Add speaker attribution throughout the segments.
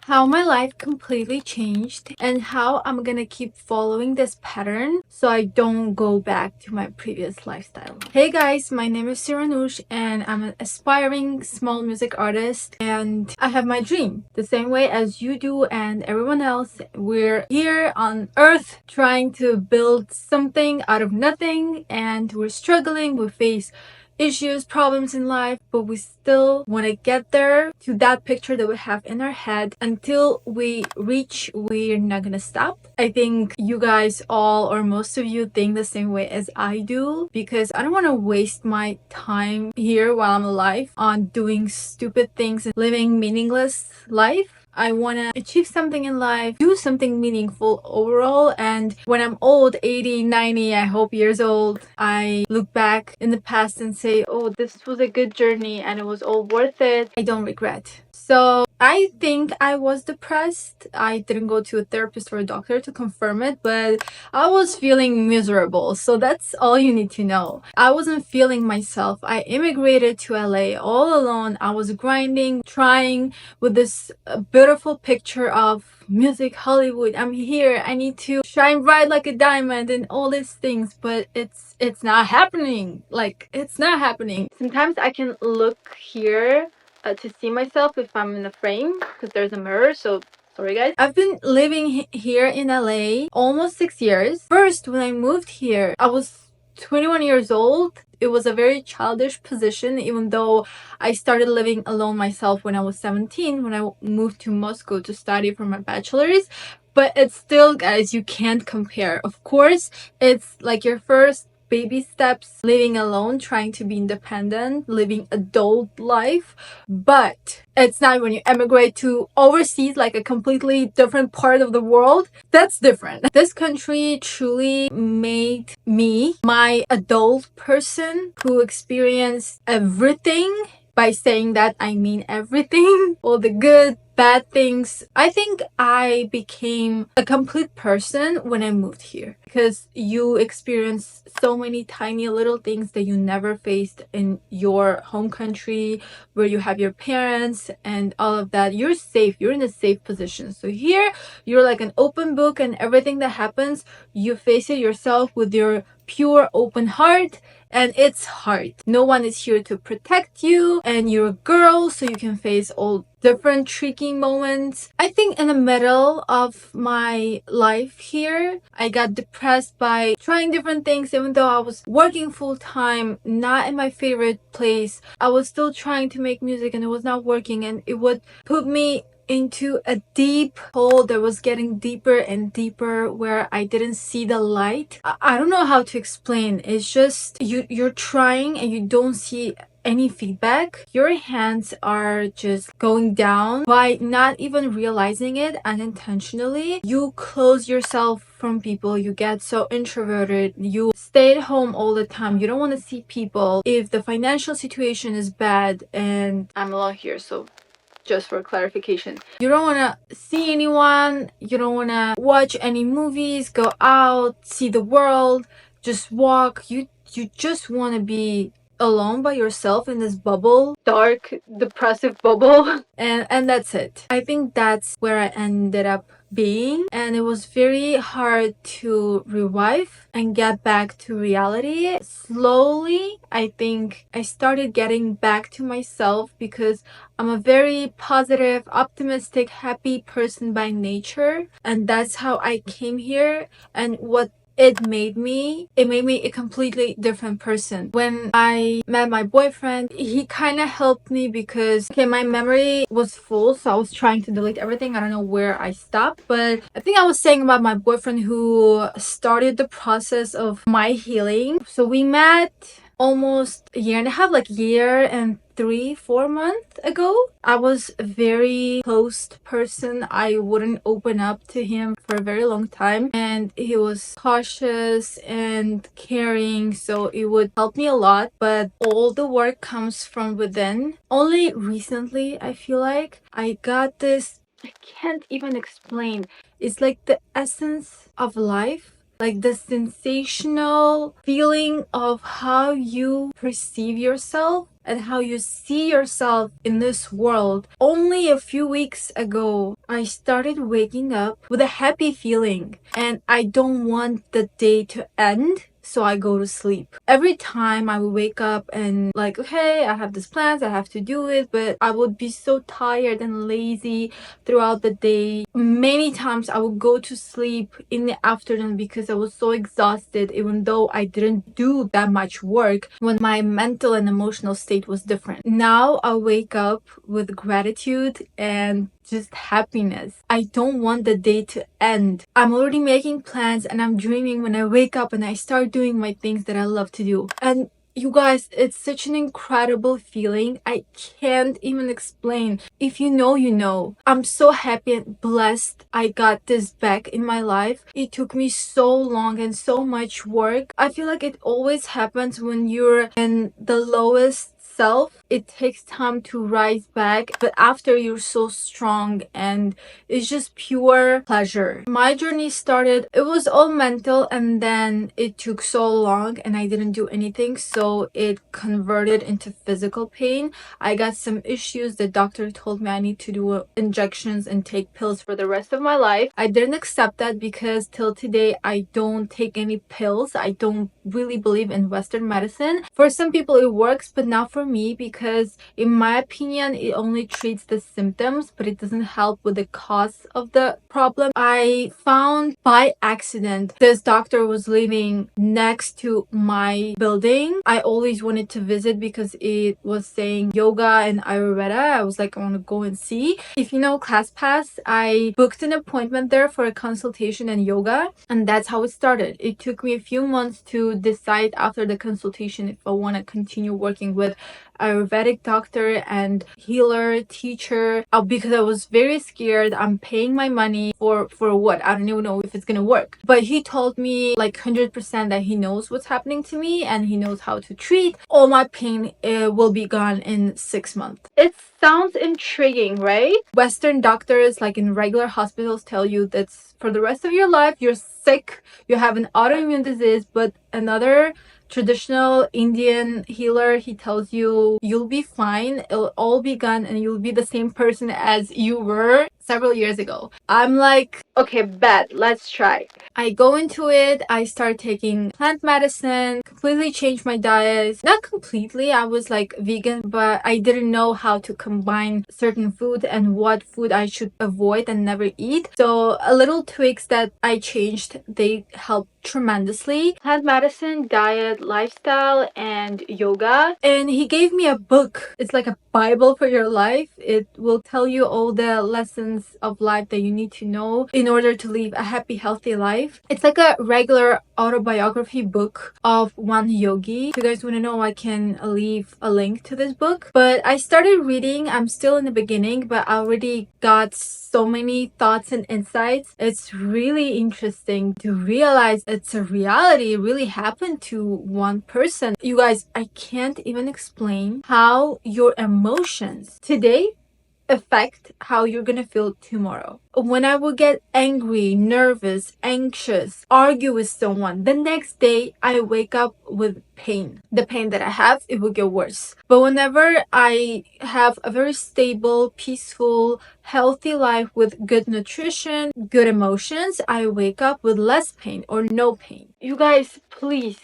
Speaker 1: how my life completely changed and how I'm gonna keep following this pattern so I don't go back to my previous lifestyle. Hey guys, my name is Siranush and I'm an aspiring small music artist, and I have my dream the same way as you do and everyone else. We're here on earth trying to build something out of nothing, and we're struggling. We face issues, problems in life, but we still want to get there to that picture that we have in our head. Until we reach, we're not gonna stop. I think you guys all, or most of you, think the same way as I do, because I don't want to waste my time here while I'm alive on doing stupid things and living meaningless life. I want to achieve something in life, do something meaningful overall, and when I'm old, 80, 90, I hope years old, I look back in the past and say, oh, this was a good journey and it was all worth it. I don't regret. So I think I was depressed. I didn't go to a therapist or a doctor to confirm it, but I was feeling miserable. So that's all you need to know. I wasn't feeling myself. I immigrated to LA all alone. I was grinding, trying with this beautiful picture of music Hollywood. I'm here. I need to shine bright like a diamond and all these things, but it's not happening. Like, it's not happening. Sometimes I can look here to see myself if I'm in a frame because there's a mirror. So sorry guys. I've been living here in LA almost 6 years. First, when I moved here, I was 21 years old. It was a very childish position, even though I started living alone myself when I was 17, when I moved to Moscow to study for my bachelor's. But it's still, guys, you can't compare. Of course, it's like your first baby steps, living alone, trying to be independent, living adult life. But it's not when you emigrate to overseas, like a completely different part of the world. That's different. This country truly made me my adult person who experienced everything. By saying that, I mean everything. All the good, bad things. I think I became a complete person when I moved here, because you experience so many tiny little things that you never faced in your home country, where you have your parents and all of that. You're safe. You're in a safe position. So here, you're like an open book, and everything that happens, you face it yourself with your pure open heart. And it's hard. No one is here to protect you, and you're a girl, so you can face all different tricky moments. I think in the middle of my life here, I got depressed by trying different things. Even though I was working full time, not in my favorite place, I was still trying to make music, and it was not working, and it would put me into a deep hole that was getting deeper and deeper, where I didn't see the light. I don't know how to explain. It's just you're trying and you don't see any feedback. Your hands are just going down by not even realizing it unintentionally. You close yourself from people. You get so introverted. You stay at home all the time. You don't want to see people. If the financial situation is bad, and I'm alone here, so just for clarification, you don't want to see anyone, you don't want to watch any movies, go out, see the world, just walk. You just want to be alone by yourself in this bubble, dark, depressive bubble. And that's it. I think that's where I ended up being, and it was very hard to revive and get back to reality. Slowly, I think I started getting back to myself, because I'm a very positive, optimistic, happy person by nature, and that's how I came here. And what it made me a completely different person. When I met my boyfriend, he kind of helped me, because okay, my memory was full, so I was trying to delete everything. I don't know where I stopped, but I think I was saying about my boyfriend who started the process of my healing. So we met almost a year and a half, like year and 3-4 months ago. I was a very closed person. I wouldn't open up to him for a very long time, and he was cautious and caring, so it would help me a lot. But all the work comes from within. Only recently, I feel like I got this, I can't even explain. It's like the essence of life, like the sensational feeling of how you perceive yourself and how you see yourself in this world. Only a few weeks ago, I started waking up with a happy feeling, and I don't want the day to end. So I go to sleep. Every time I would wake up and like, okay, I have these plans, I have to do it, but I would be so tired and lazy throughout the day. Many times I would go to sleep in the afternoon because I was so exhausted, even though I didn't do that much work when my mental and emotional state was different. Now I wake up with gratitude and just happiness. I don't want the day to end. I'm already making plans and I'm dreaming when I wake up and I start doing my things that I love to do. And you guys, it's such an incredible feeling. I can't even explain. If you know, you know. I'm so happy and blessed I got this back in my life. It took me so long and so much work. I feel like it always happens when you're in the lowest self. It takes time to rise back, but after you're so strong and it's just pure pleasure. My journey started, it was all mental, and then it took so long and I didn't do anything, so it converted into physical pain. I got some issues. The doctor told me I need to do injections and take pills for the rest of my life. I didn't accept that because till today I don't take any pills. I don't really believe in Western medicine. For some people it works, but not for me, because in my opinion it only treats the symptoms, but it doesn't help with the cause of the problem. I found by accident this doctor was living next to my building. I always wanted to visit because it was saying yoga and Ayurveda. I was like, I want to go and see. If you know ClassPass, I booked an appointment there for a consultation and yoga, and that's how it started. It took me a few months to decide after the consultation if I want to continue working with Ayurvedic doctor and healer teacher, because I was very scared. I'm paying my money for what? I don't even know if it's gonna work. But he told me like 100% that he knows what's happening to me and he knows how to treat. All my pain will be gone in 6 months. It sounds intriguing, right? Western doctors, like in regular hospitals, tell you that for the rest of your life you're sick, you have an autoimmune disease, but another traditional Indian healer, he tells you you'll be fine, it'll all be gone, and you'll be the same person as you were several years ago. I'm like, okay, bet, let's try. I go into it, I start taking plant medicine, completely changed my diet. Not completely, I was like vegan, but I didn't know how to combine certain food and what food I should avoid and never eat. So a little tweaks that I changed, they helped tremendously. Plant medicine, diet, lifestyle, and yoga. And he gave me a book. It's like a Bible for your life. It will tell you all the lessons of life that you need to know in order to live a happy, healthy life. It's like a regular autobiography book of one yogi. If you guys want to know, I can leave a link to this book. But I started reading. I'm still in the beginning, but I already got so many thoughts and insights. It's really interesting to realize it's a reality. It really happened to one person. You guys, I can't even explain how your emotions today affect how you're gonna feel tomorrow. When I will get angry, nervous, anxious, argue with someone, the next day I wake up with pain. The pain that I have, it will get worse. But whenever I have a very stable, peaceful, healthy life with good nutrition, good emotions, I wake up with less pain or no pain. You guys, please,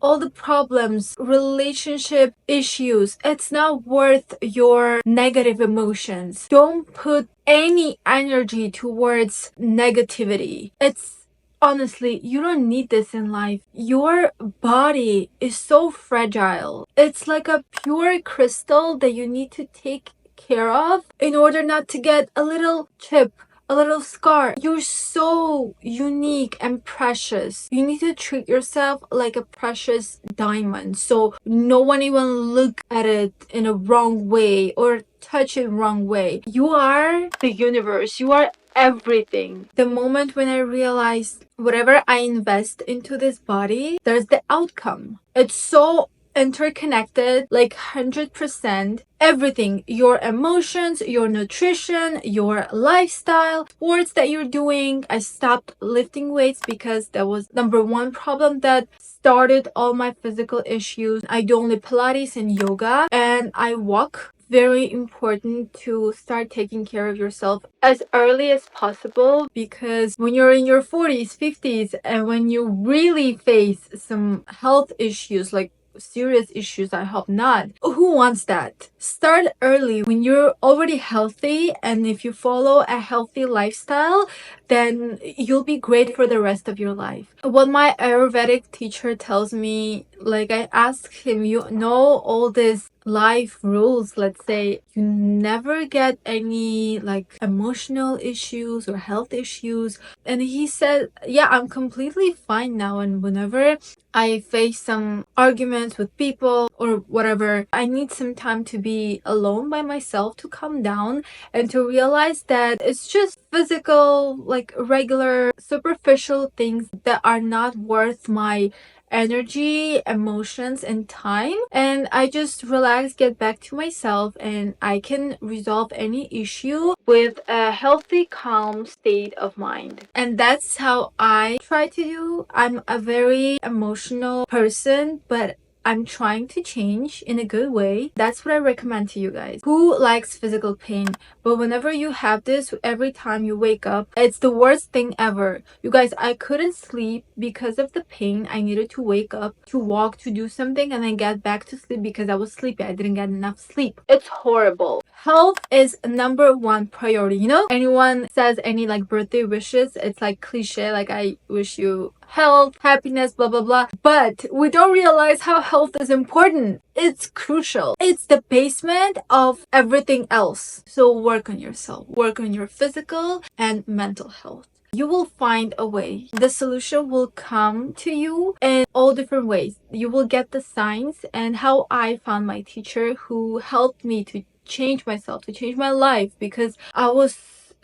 Speaker 1: all the problems, relationship issues, it's not worth your negative emotions. Don't put any energy towards negativity. It's honestly, you don't need this in life. Your body is so fragile. It's like a pure crystal that you need to take care of in order not to get a little chip, a little scar. You're so unique and precious. You need to treat yourself like a precious diamond, so no one even look at it in a wrong way or touch it wrong way. You are the universe. You are everything. The moment when I realized whatever I invest into this body, there's the outcome. It's so interconnected, like 100%. Everything, your emotions, your nutrition, your lifestyle, sports that you're doing. I stopped lifting weights because that was number one problem that started all my physical issues. I do only Pilates and yoga, and I walk. Very important to start taking care of yourself as early as possible, because when you're in your 40s, 50s, and when you really face some health issues, like serious issues, I hope not. Who wants that? Start early when you're already healthy, and if you follow a healthy lifestyle, then you'll be great for the rest of your life. What my Ayurvedic teacher tells me, like I asked him, you know all this life rules, let's say you never get any like emotional issues or health issues, and he said, yeah, I'm completely fine now, and whenever I face some arguments with people or whatever, I need some time to be alone by myself to calm down and to realize that it's just physical, like regular superficial things that are not worth my energy, emotions, and time. And I just relax, get back to myself, and I can resolve any issue with a healthy, calm state of mind. And that's how I try to do. I'm a very emotional person, but I'm trying to change in a good way. That's what I recommend to you guys. Who likes physical pain? But whenever you have this, every time you wake up, it's the worst thing ever. You guys, I couldn't sleep because of the pain. I needed to wake up, to walk, to do something, and then get back to sleep because I was sleepy. I didn't get enough sleep. It's horrible. Health is number one priority. You know, anyone says any like birthday wishes, it's like cliche, like I wish you health, happiness, blah blah blah, but we don't realize how health is important. It's crucial. It's the basement of everything else. So work on yourself, work on your physical and mental health. You will find a way. The solution will come to you in all different ways. You will get the signs, and how I found my teacher who helped me to change myself, to change my life, because I was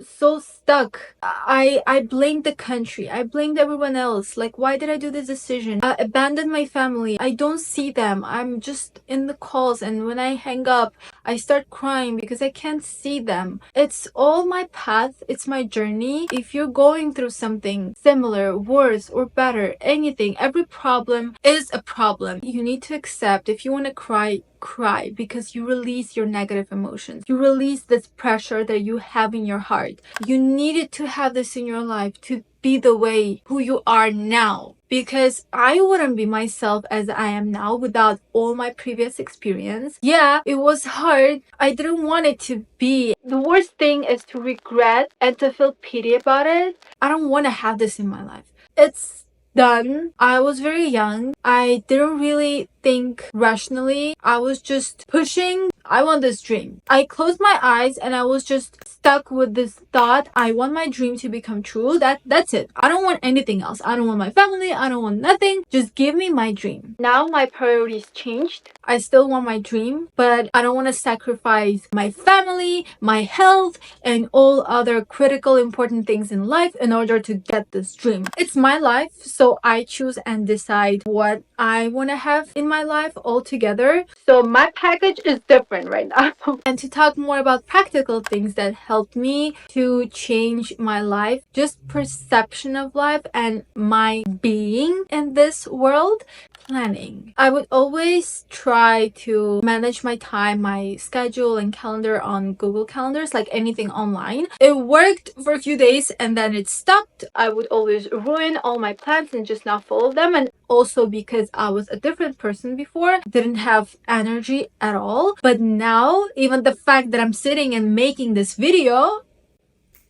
Speaker 1: so stuck. I blamed the country. I blamed everyone else. Like, why did I do this decision? I abandoned my family. I don't see them. I'm just in the calls, and when I hang up, I start crying because I can't see them. It's all my path. It's my journey. If you're going through something similar, worse, or better, anything, every problem is a problem. You need to accept. If you want to cry, cry, because you release your negative emotions. You release this pressure that you have in your heart. You needed to have this in your life to be the way who you are now, because I wouldn't be myself as I am now without all my previous experience. Yeah, it was hard. I didn't want it to be. The worst thing is to regret and to feel pity about it. I don't want to have this in my life. It's done. I was very young. I didn't really think rationally. I was just pushing. I want this dream. I closed my eyes and I was just stuck with this thought. I want my dream to become true. That's it. I don't want anything else. I don't want my family. I don't want nothing. Just give me my dream. Now my priorities changed. I still want my dream, but I don't want to sacrifice my family, my health, and all other critical important things in life in order to get this dream. It's my life, so I choose and decide what I want to have in my life altogether. So my package is different right now. And to talk more about practical things that helped me to change my life, just perception of life and my being in this world, planning. I would always try to manage my time, my schedule and calendar on Google Calendars, like anything online. It worked for a few days and then it stopped. I would always ruin all my plans and just not follow them. And also because I was a different person before, didn't have energy at all. But now, even the fact that I'm sitting and making this video,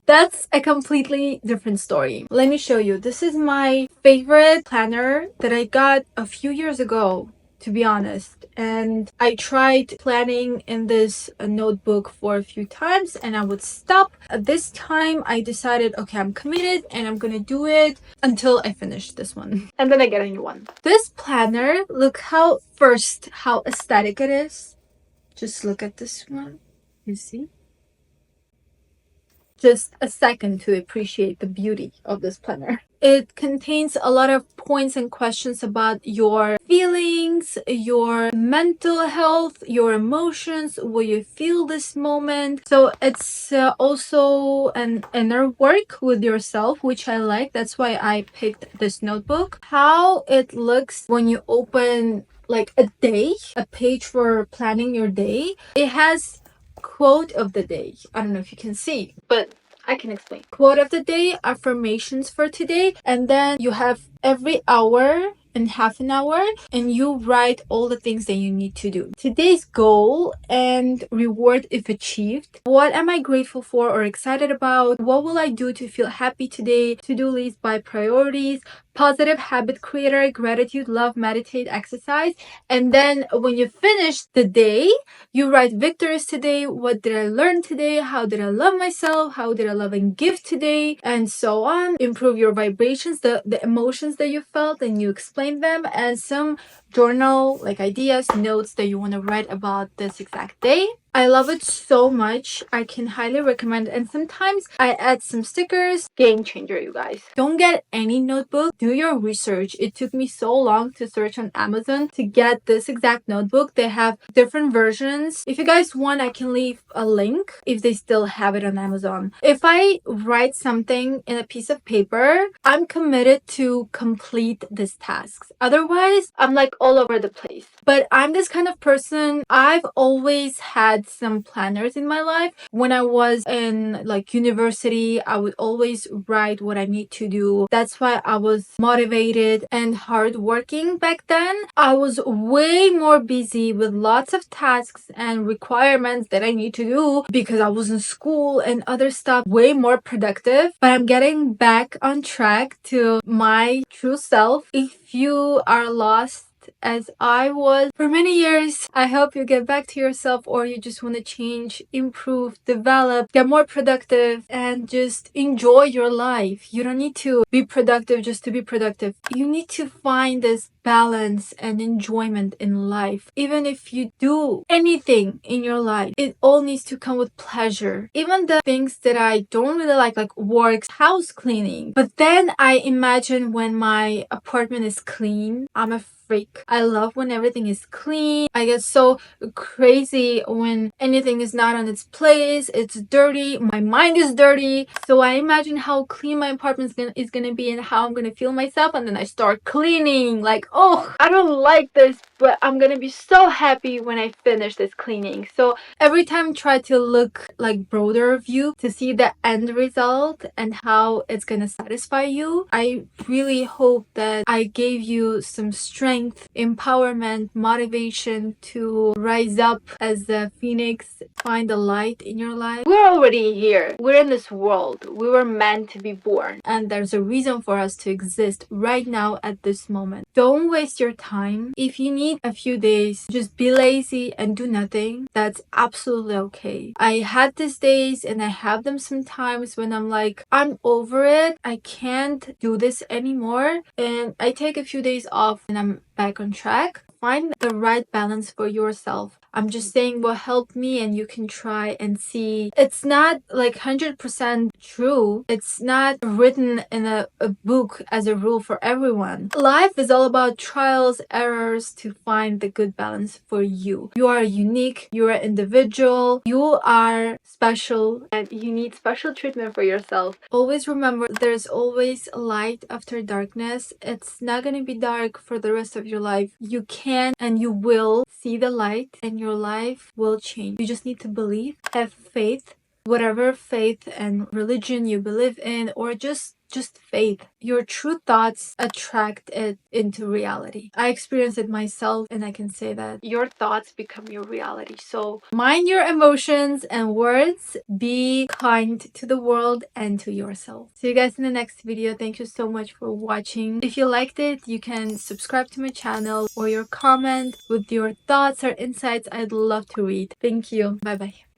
Speaker 1: that's a completely different story. Let me show you. This is my favorite planner that I got a few years ago, to be honest. And I tried planning in this notebook for a few times and I would stop. This time I decided, okay, I'm committed and I'm gonna do it until I finish this one. And then I get a new one. This planner, look how aesthetic it is. Just look at this one. You see? just a second to appreciate the beauty of this planner. It contains a lot of points and questions about your feelings, your mental health, your emotions, what you feel this moment. So it's also an inner work with yourself, which I like. That's why I picked this notebook. How it looks when you open like a day, a page for planning your day. It has quote of the day. I don't know if you can see, but I can explain. Quote of the day, affirmations for today, and then you have every hour and half an hour, and you write all the things that you need to do. Today's goal and reward if achieved. What am I grateful for or excited about? What will I do to feel happy today? To-do list by priorities, positive habit creator, gratitude, love, meditate, exercise. And then when you finish the day, you write victories today. What did I learn today? How did I love myself? How did I love and give today? And so on. Improve your vibrations, the emotions that you felt, and you explain them, and some journal like ideas, notes that you want to write about this exact day. I love it so much. I can highly recommend it. And sometimes I add some stickers. Game changer, you guys. Don't get any notebook. Do your research. It took me so long to search on Amazon to get this exact notebook. They have different versions. If you guys want, I can leave a link if they still have it on Amazon. If I write something in a piece of paper, I'm committed to complete these tasks. Otherwise, I'm like all over the place. But I'm this kind of person. I've always had some planners in my life. When I was in like university, I would always write what I need to do. That's why I was motivated and hardworking back then. I was way more busy with lots of tasks and requirements that I need to do because I was in school and other stuff, way more productive. But I'm getting back on track to my true self. If you are lost as I was for many years, I hope you get back to yourself, or you just want to change, improve, develop, get more productive, and just enjoy your life. You don't need to be productive just to be productive. You need to find this balance and enjoyment in life. Even if you do anything in your life, it all needs to come with pleasure. Even the things that I don't really like work, house cleaning. But then I imagine when my apartment is clean, I'm a freak. I love when everything is clean. I get so crazy when anything is not on its place. It's dirty. My mind is dirty. So I imagine how clean my apartment is gonna be and how I'm gonna feel myself, and then I start cleaning. Like, oh, I don't like this, but I'm gonna be so happy when I finish this cleaning. So every time try to look like broader view to see the end result and how it's gonna satisfy you. I really hope that I gave you some strength, empowerment, motivation to rise up as the phoenix, find the light in your life. We're already here. We're in this world. We were meant to be born, and there's a reason for us to exist right now at this moment. Don't waste your time. If you need a few days, just be lazy and do nothing. That's absolutely okay. I had these days, and I have them sometimes when I'm like, I'm over it. I can't do this anymore. And I take a few days off and I'm back on track. Find the right balance for yourself. I'm just saying what helped me, and you can try and see. It's not like 100% true. It's not written in a book as a rule for everyone. Life is all about trials, errors to find the good balance for you. You are unique. You are individual. You are special, and you need special treatment for yourself. Always remember, there's always light after darkness. It's not going to be dark for the rest of your life. You can and you will see the light, and your life will change. You just need to believe, have faith, whatever faith and religion you believe in, or just faith. Your true thoughts attract it into reality. I experienced it myself, and I can say that your thoughts become your reality. So mind your emotions and words. Be kind to the world and to yourself. See you guys in the next video. Thank you so much for watching. If you liked it, you can subscribe to my channel, or your comment with your thoughts or insights. I'd love to read. Thank you. Bye bye.